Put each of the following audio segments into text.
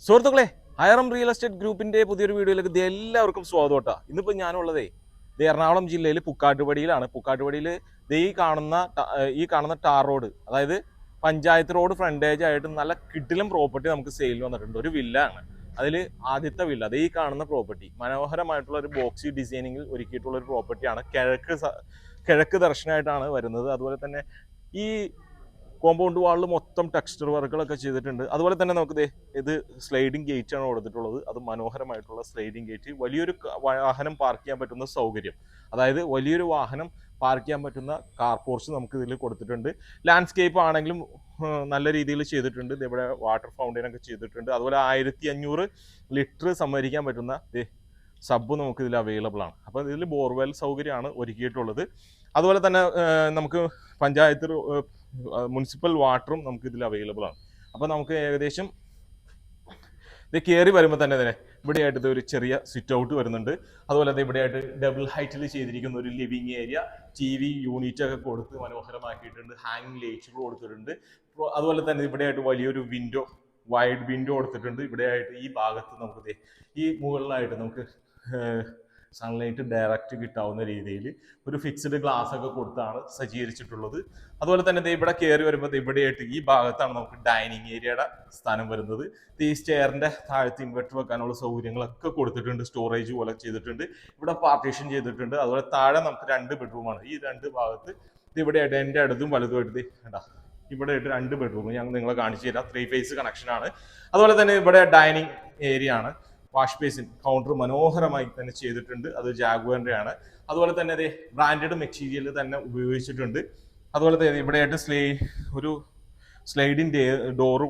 സുഹൃത്തുക്കളെ, ഹയറം real estate ഗ്രൂപ്പിന്റെ പുതിയൊരു വീഡിയോയിലേക്ക് എല്ലാവർക്കും സ്വാഗതം കേട്ടോ. ഇന്നിപ്പോൾ ഞാനുള്ളതേ എറണാകുളം ജില്ലയിൽ പുക്കാട്ടുപടിയിലാണ്. പുക്കാട്ടുപടിയിൽ ഈ കാണുന്ന ടാർ റോഡ്, അതായത് പഞ്ചായത്ത് റോഡ് ഫ്രണ്ടേജ് ആയിട്ട് നല്ല കിടിലം പ്രോപ്പർട്ടി നമുക്ക് സെയിൽ വന്നിട്ടുണ്ട്. ഒരു വില്ല ആണ്. അതിൽ ആദ്യത്തെ വില്ല ഈ കാണുന്ന പ്രോപ്പർട്ടി മനോഹരമായിട്ടുള്ള ഒരു ബോക്സി ഡിസൈനിങ്ങിൽ ഒരുക്കിയിട്ടുള്ള ഒരു പ്രോപ്പർട്ടിയാണ്. കിഴക്ക് ദർശനമായിട്ടാണ് വരുന്നത്. അതുപോലെ തന്നെ ഈ കോമ്പൗണ്ട് വാളിൽ മൊത്തം ടെക്സ്ചർ വർക്കുകളൊക്കെ ചെയ്തിട്ടുണ്ട്. അതുപോലെ തന്നെ നമുക്ക് ഇത് സ്ലൈഡിങ് ഗേറ്റ് ആണ് കൊടുത്തിട്ടുള്ളത്. അത് മനോഹരമായിട്ടുള്ള സ്ലൈഡിങ് ഗേറ്റ്, വലിയൊരു വാഹനം പാർക്ക് ചെയ്യാൻ പറ്റുന്ന സൗകര്യം, അതായത് വലിയൊരു വാഹനം പാർക്ക് ചെയ്യാൻ പറ്റുന്ന കാർ പോർച്ച് നമുക്ക് ഇതിൽ കൊടുത്തിട്ടുണ്ട്. ലാൻഡ്സ്കേപ്പ് ആണെങ്കിലും നല്ല രീതിയിൽ ചെയ്തിട്ടുണ്ട്. ഇവിടെ വാട്ടർ ഫൗണ്ടൈൻ ഒക്കെ ചെയ്തിട്ടുണ്ട്. അതുപോലെ 1500 ലിറ്റർ സംഭരിക്കാൻ പറ്റുന്ന സബ് നമുക്ക് ഇതിൽ അവൈലബിൾ ആണ്. അപ്പോൾ ഇതിൽ ബോർവെൽ സൗകര്യമാണ് ഒരുക്കിയിട്ടുള്ളത്. അതുപോലെ തന്നെ നമുക്ക് പഞ്ചായത്ത് മുനിസിപ്പൽ വാട്ടറും നമുക്ക് ഇതിൽ അവൈലബിൾ ആണ്. അപ്പോൾ നമുക്ക് ഏകദേശം ഇത് കയറി വരുമ്പോൾ തന്നെ ഇവിടെയായിട്ട് ഒരു ചെറിയ സിറ്റ് ഔട്ട് വരുന്നുണ്ട്. അതുപോലെ തന്നെ ഇവിടെയായിട്ട് ഡബിൾ ഹൈറ്റിൽ ചെയ്തിരിക്കുന്ന ഒരു ലിവിങ് ഏരിയ, TV യൂണിറ്റ് ഒക്കെ കൊടുത്ത് മനോഹരമാക്കിയിട്ടുണ്ട്. ഹാങ്ങിങ് ലൈറ്റുകൾ കൊടുത്തിട്ടുണ്ട്. അതുപോലെ തന്നെ ഇവിടെയായിട്ട് വലിയൊരു വിൻഡോ, വൈഡ് വിൻഡോ കൊടുത്തിട്ടുണ്ട്. ഇവിടെയായിട്ട് ഈ ഭാഗത്ത് നമുക്ക് ഈ മുകളിലായിട്ട് നമുക്ക് സൺലൈറ്റ് ഡയറക്റ്റ് കിട്ടാവുന്ന രീതിയിൽ ഒരു ഫിക്സ്ഡ് ഗ്ലാസ് ഒക്കെ കൊടുത്താണ് സജ്ജീകരിച്ചിട്ടുള്ളത്. അതുപോലെ തന്നെ ഇവിടെ കയറി വരുമ്പോൾ ഇവിടെയായിട്ട് ഈ ഭാഗത്താണ് നമുക്ക് ഡൈനിങ് ഏരിയയുടെ സ്ഥാനം വരുന്നത്. ഈ സ്റ്റെയറിന്റെ താഴത്ത് ഇൻവെർട്ടർ വെക്കാനുള്ള സൗകര്യങ്ങളൊക്കെ കൊടുത്തിട്ടുണ്ട്. സ്റ്റോറേജ് പോലെ ചെയ്തിട്ടുണ്ട്. ഇവിടെ പാർട്ടീഷൻ ചെയ്തിട്ടുണ്ട്. അതുപോലെ താഴെ നമുക്ക് 2 ബെഡ്റൂമാണ്. ഈ 2 ഭാഗത്ത് ഇവിടെയായിട്ട് എൻ്റെ അടുത്തും വലുതുമായിട്ട് ഇവിടെ ആയിട്ട് 2 ബെഡ്റൂം ഞങ്ങൾ നിങ്ങളെ കാണിച്ചു തരാം. 3 ഫേസ് കണക്ഷൻ ആണ്. അതുപോലെ തന്നെ ഇവിടെ ഡൈനിങ് ഏരിയ ആണ്. വാഷ് ബേസിൻ കൗണ്ടർ മനോഹരമായി തന്നെ ചെയ്തിട്ടുണ്ട്. അത് ജാഗ്വാറിന്റെ ആണ്. അതുപോലെ തന്നെ ബ്രാൻഡഡ് മെറ്റീരിയൽ തന്നെ ഉപയോഗിച്ചിട്ടുണ്ട്. അതുപോലെ തന്നെ ഇവിടെയായിട്ട് ഒരു സ്ലൈഡിങ് ഡോറ്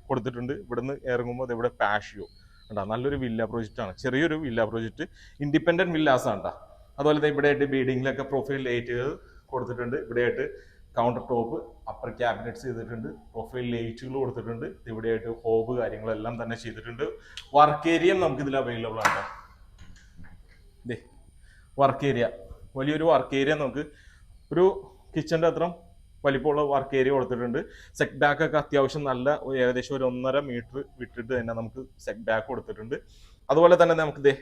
കൊടുത്തിട്ടുണ്ട്. ഇവിടുന്ന് ഇറങ്ങുമ്പോൾ ഇവിടെ പാഷിയോ ഉണ്ടാ. നല്ലൊരു വില്ല പ്രോജക്റ്റ് ആണ്. ചെറിയൊരു വില്ല പ്രോജക്റ്റ്, ഇൻഡിപെൻഡന്റ് വില്ലാസ് ആണ്. അതുപോലെ തന്നെ ഇവിടെയായിട്ട് ബീഡിങ്ങിലൊക്കെ പ്രൊഫൈൽ ലൈറ്റുകൾ കൊടുത്തിട്ടുണ്ട്. ഇവിടെയായിട്ട് കൗണ്ടർ ടോപ്പ്, അപ്പർ ക്യാബിനറ്റ്സ് ചെയ്തിട്ടുണ്ട്. പ്രൊഫൈൽ ലൈറ്റുകൾ കൊടുത്തിട്ടുണ്ട്. ഇവിടെയായിട്ട് ഹോബ് കാര്യങ്ങളെല്ലാം തന്നെ ചെയ്തിട്ടുണ്ട്. വർക്ക് ഏരിയയും നമുക്ക് ഇതിൽ അവൈലബിൾ ആണ്. വർക്ക് ഏരിയ, വലിയൊരു വർക്ക് ഏരിയ, നമുക്ക് ഒരു കിച്ചന്റെ അത്ര വലിപ്പമുള്ള വർക്ക് ഏരിയ കൊടുത്തിട്ടുണ്ട്. സെറ്റ് ബാക്ക് ഒക്കെ അത്യാവശ്യം നല്ല ഏകദേശം ഒരു 1.5 മീറ്റർ വിട്ടിട്ട് തന്നെ നമുക്ക് സെറ്റ് ബാക്ക് കൊടുത്തിട്ടുണ്ട്. അതുപോലെ തന്നെ നമുക്ക്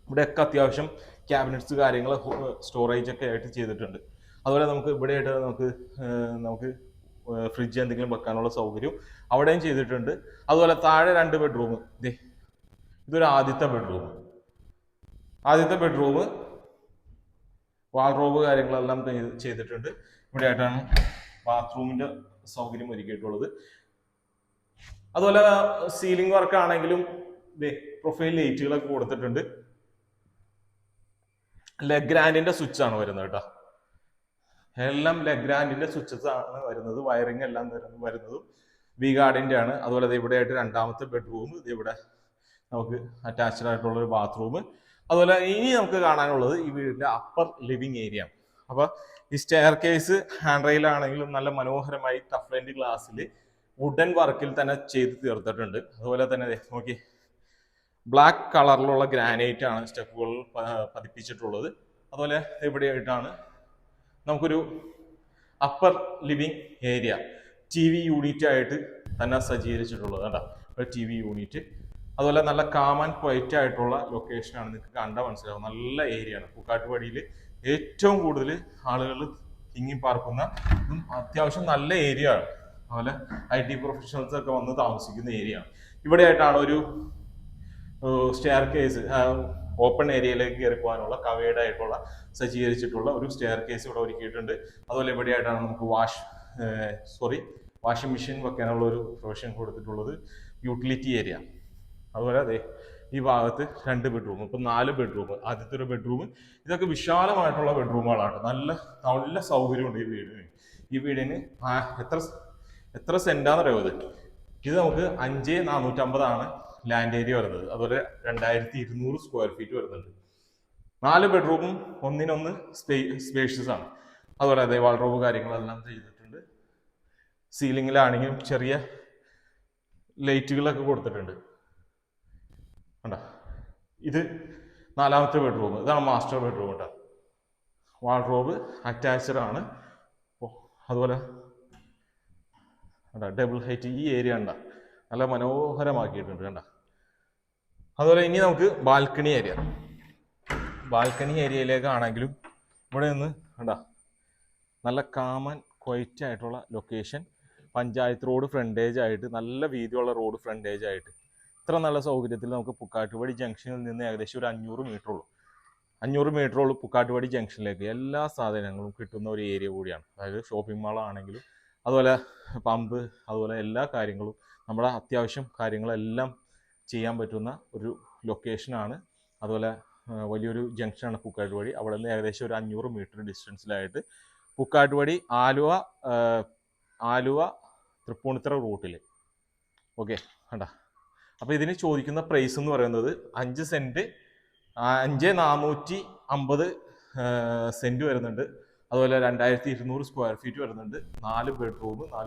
ഇവിടെയൊക്കെ അത്യാവശ്യം ക്യാബിനറ്റ്സ് കാര്യങ്ങൾ സ്റ്റോറേജ് ഒക്കെ ആയിട്ട് ചെയ്തിട്ടുണ്ട്. അതുപോലെ നമുക്ക് ഇവിടെയായിട്ട് നമുക്ക് ഫ്രിഡ്ജ് എന്തെങ്കിലും വെക്കാനുള്ള സൗകര്യം അവിടെയും ചെയ്തിട്ടുണ്ട്. അതുപോലെ താഴെ 2 ബെഡ്റൂം. ഇതൊരു ആദ്യത്തെ ബെഡ്റൂം വാൾറോബ് കാര്യങ്ങളെല്ലാം ചെയ്തിട്ടുണ്ട്. ഇവിടെയായിട്ടാണ് ബാത്റൂമിന്റെ സൗകര്യം ഒരുക്കിയിട്ടുള്ളത്. അതുപോലെ സീലിംഗ് വർക്ക് ആണെങ്കിലും പ്രൊഫൈൽ ലൈറ്റുകളൊക്കെ കൊടുത്തിട്ടുണ്ട്. ലെഗ്രാൻഡിന്റെ സ്വിച്ച് ആണ് വരുന്നത് കേട്ടോ. എല്ലാം ലെഗ്രാൻഡിന്റെ സ്വിച്ചസ് ആണ് വരുന്നത്. വയറിംഗ് എല്ലാം വരുന്നതും വി ഗാർഡിന്റെ ആണ്. അതുപോലെ ഇവിടെയായിട്ട് 2ാമത്തെ ബെഡ്റൂം. ഇവിടെ നമുക്ക് അറ്റാച്ച്ഡ് ആയിട്ടുള്ള ഒരു ബാത്റൂം. അതുപോലെ ഇനി നമുക്ക് കാണാനുള്ളത് ഈ വീടിന്റെ അപ്പർ ലിവിങ് ഏരിയ. അപ്പൊ ഈ സ്റ്റെയർ കേസ് ഹാൻഡ് റെയിൽ ആണെങ്കിലും നല്ല മനോഹരമായി ടഫ് ലൈൻഡ് ഗ്ലാസ്സിൽ വുഡൻ വർക്കിൽ തന്നെ ചെയ്ത് തീർത്തിട്ടുണ്ട്. അതുപോലെ തന്നെ നോക്കി ബ്ലാക്ക് കളറിലുള്ള ഗ്രാനൈറ്റ് ആണ് സ്റ്റെപ്പുകൾ പതിപ്പിച്ചിട്ടുള്ളത്. അതുപോലെ ഇവിടെയായിട്ടാണ് നമുക്കൊരു upper living area TV unit ആയിട്ട് തന്നെ സജ്ജീകരിച്ചിട്ടുള്ളത് കേട്ടോ. TV unit. അതുപോലെ നല്ല കാം ആൻഡ് ക്വയറ്റ് ആയിട്ടുള്ള ലൊക്കേഷനാണ്. നിങ്ങൾക്ക് കണ്ടാൽ മനസ്സിലാവും. നല്ല ഏരിയ ആണ്. പുക്കാട്ടുപടിയിൽ ഏറ്റവും കൂടുതൽ ആളുകൾ തിങ്ങി പാർക്കുന്ന അത്യാവശ്യം നല്ല ഏരിയ ആണ്. അതുപോലെ IT പ്രൊഫഷണൽസ് ഒക്കെ വന്ന് താമസിക്കുന്ന ഏരിയ ആണ്. ഇവിടെയായിട്ടാണ് ഒരു സ്റ്റെയർ കേസ് ഓപ്പൺ ഏരിയയിലേക്ക് കയറി പോകാനുള്ള കവേർഡ് ആയിട്ടുള്ള സജ്ജീകരിച്ചിട്ടുള്ള ഒരു സ്റ്റെയർ കേസ് ഇവിടെ ഒരുക്കിയിട്ടുണ്ട്. അതുപോലെ ഇവിടെയായിട്ടാണ് നമുക്ക് വാഷിംഗ് മെഷീൻ വെക്കാനുള്ള ഒരു പ്രൊവിഷൻ കൊടുത്തിട്ടുള്ളത്. Utility area. അതുപോലെ ഈ ഭാഗത്ത് 2 ബെഡ്റൂം. ഇപ്പം 4 ബെഡ്റൂം. ആദ്യത്തെ ഒരു ബെഡ്റൂം. ഇതൊക്കെ വിശാലമായിട്ടുള്ള ബെഡ്റൂമുകളാണ്. നല്ല സൗകര്യമുണ്ട് ഈ വീടിന്. എത്ര സെന്റാന്ന് ഇത് നമുക്ക് 5450 ആണ് ലാൻഡ് ഏരിയ വരുന്നത്. അതുപോലെ 2200 സ്ക്വയർ ഫീറ്റ് വരുന്നുണ്ട്. 4 ബെഡ്റൂമും ഒന്നിനൊന്ന് സ്പേഷ്യസ് ആണ്. അതുപോലെ വാൾറോബ് കാര്യങ്ങളെല്ലാം ചെയ്തിട്ടുണ്ട്. സീലിംഗിലാണെങ്കിലും ചെറിയ ലൈറ്റുകളൊക്കെ കൊടുത്തിട്ടുണ്ട്. ഇത് 4ാമത്തെ ബെഡ്റൂം. ഇതാണ് മാസ്റ്റർ ബെഡ്റൂം കേട്ടോ. വാൾറോബ് അറ്റാച്ച്ഡ് ആണ്. അതുപോലെ ഡബിൾ ഹൈറ്റ് ഈ ഏരിയ ഉണ്ടാ നല്ല മനോഹരമാക്കിയിട്ടുണ്ട് കണ്ട. അതുപോലെ ഇനി നമുക്ക് ബാൽക്കണി ഏരിയയിലേക്കാണെങ്കിലും ഇവിടെ നിന്ന് കണ്ട നല്ല കാമൻ ക്വൈറ്റ് ആയിട്ടുള്ള ലൊക്കേഷൻ, പഞ്ചായത്ത് റോഡ് ഫ്രണ്ടേജ് ആയിട്ട്, നല്ല വീതിയുള്ള റോഡ് ഫ്രണ്ടേജ് ആയിട്ട്, ഇത്ര നല്ല സൗകര്യത്തിൽ നമുക്ക് പുക്കാട്ടുപടി ജംഗ്ഷനിൽ നിന്ന് ഏകദേശം ഒരു 500 മീറ്റർ ഉള്ളൂ പുക്കാട്ടുപടി ജംഗ്ഷനിലേക്ക് എല്ലാ സാധനങ്ങളും കിട്ടുന്ന ഒരു ഏരിയ കൂടിയാണ്. അതായത് ഷോപ്പിംഗ് മാൾ ആണെങ്കിലും അതുപോലെ പമ്പ്, അതുപോലെ എല്ലാ കാര്യങ്ങളും നമ്മുടെ അത്യാവശ്യം കാര്യങ്ങളെല്ലാം ചെയ്യാൻ പറ്റുന്ന ഒരു ലൊക്കേഷനാണ്. അതുപോലെ വലിയൊരു ജംഗ്ഷനാണ് പുക്കാട്ടുപടി. അവിടെ നിന്ന് ഏകദേശം ഒരു 500 മീറ്റർ ഡിസ്റ്റൻസിലായിട്ട് പുക്കാട്ടുപടി ആലുവ തൃപ്പൂണിത്തുറ റൂട്ടിൽ. ഓക്കെ കണ്ട. അപ്പോൾ ഇതിന് ചോദിക്കുന്ന പ്രൈസ് എന്ന് പറയുന്നത് 5 സെൻറ്റ് 5450 സെൻറ്റ് വരുന്നുണ്ട്. അതുപോലെ 2200 സ്ക്വയർ ഫീറ്റ് വരുന്നുണ്ട്. 4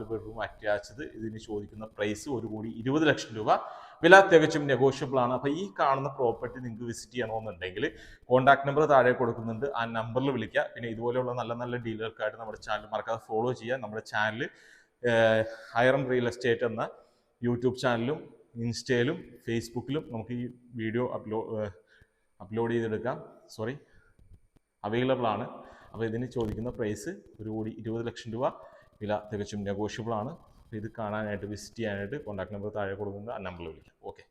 ബെഡ്റൂം അറ്റാച്ച്ഡ്. ഇതിന് ചോദിക്കുന്ന പ്രൈസ് 1,20,00,000 രൂപ. വില തികച്ചും നെഗോഷ്യബിൾ ആണ്. അപ്പോൾ ഈ കാണുന്ന പ്രോപ്പർട്ടി നിങ്ങൾക്ക് വിസിറ്റ് ചെയ്യണമെന്നുണ്ടെങ്കിൽ കോൺടാക്ട് നമ്പർ താഴെ കൊടുക്കുന്നുണ്ട്, ആ നമ്പറിൽ വിളിക്കുക. പിന്നെ ഇതുപോലെയുള്ള നല്ല നല്ല ഡീലർക്കായിട്ട് നമ്മുടെ ചാനൽ മറക്കാതെ ഫോളോ ചെയ്യുക. നമ്മുടെ ചാനൽ ഹൈറം റിയൽ എസ്റ്റേറ്റ് എന്ന യൂട്യൂബ് ചാനലും ഇൻസ്റ്റയിലും ഫേസ്ബുക്കിലും നമുക്ക് ഈ വീഡിയോ അപ്ലോഡ് ചെയ്തെടുക്കാം. അവൈലബിൾ ആണ്. അപ്പോൾ ഇതിന് ചോദിക്കുന്ന പ്രൈസ് 1,20,00,000 രൂപ. വില തികച്ചും നെഗോഷ്യബിൾ ആണ്. ഇത് കാണാനായിട്ട് വിസിറ്റ് ചെയ്യാനായിട്ട് കോൺടാക്ട് നമ്പർ താഴെ കൊടുക്കുന്നത്, ആ നമ്പറിൽ വിളിക്കാം. ഓക്കെ.